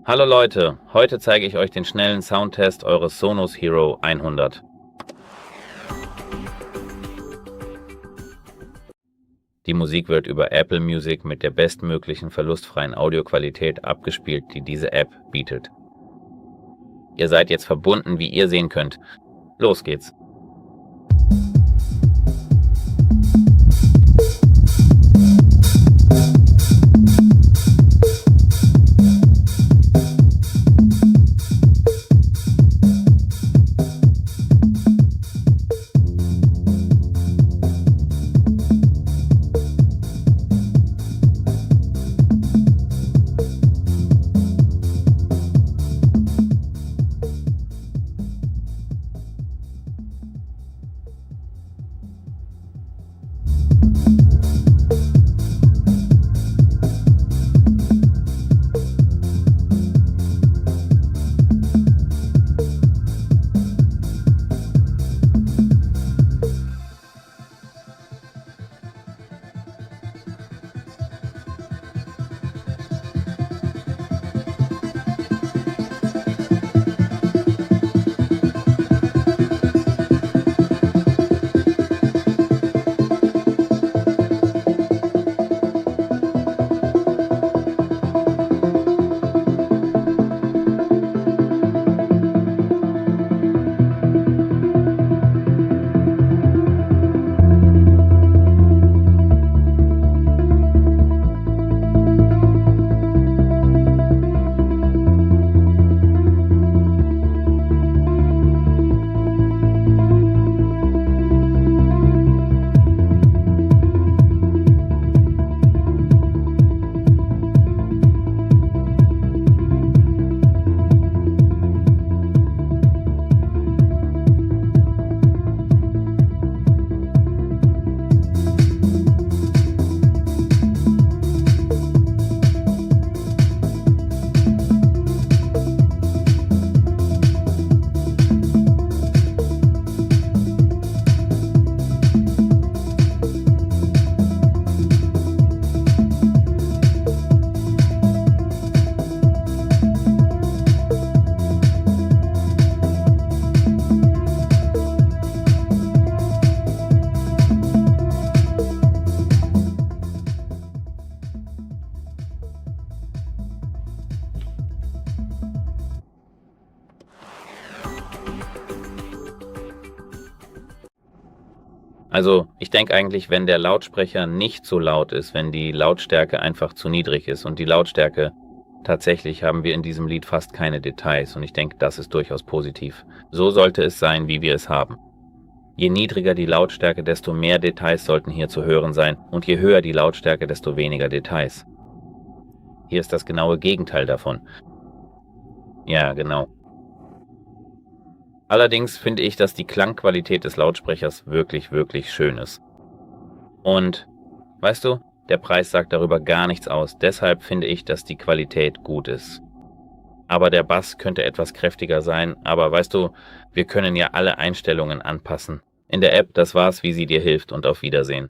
Hallo Leute, heute zeige ich euch den schnellen Soundtest eures Sonos Hero 100. Die Musik wird über Apple Music mit der bestmöglichen verlustfreien Audioqualität abgespielt, die diese App bietet. Ihr seid jetzt verbunden, wie ihr sehen könnt. Los geht's! Also, ich denke eigentlich, wenn der Lautsprecher nicht so laut ist, wenn die Lautstärke einfach zu niedrig ist und die Lautstärke, tatsächlich haben wir in diesem Lied fast keine Details und ich denke, das ist durchaus positiv. So sollte es sein, wie wir es haben. Je niedriger die Lautstärke, desto mehr Details sollten hier zu hören sein und je höher die Lautstärke, desto weniger Details. Hier ist das genaue Gegenteil davon. Ja, genau. Allerdings finde ich, dass die Klangqualität des Lautsprechers wirklich, wirklich schön ist. Und, weißt du, der Preis sagt darüber gar nichts aus, deshalb finde ich, dass die Qualität gut ist. Aber der Bass könnte etwas kräftiger sein, aber weißt du, wir können ja alle Einstellungen anpassen. In der App, das war's, wie sie dir hilft und auf Wiedersehen.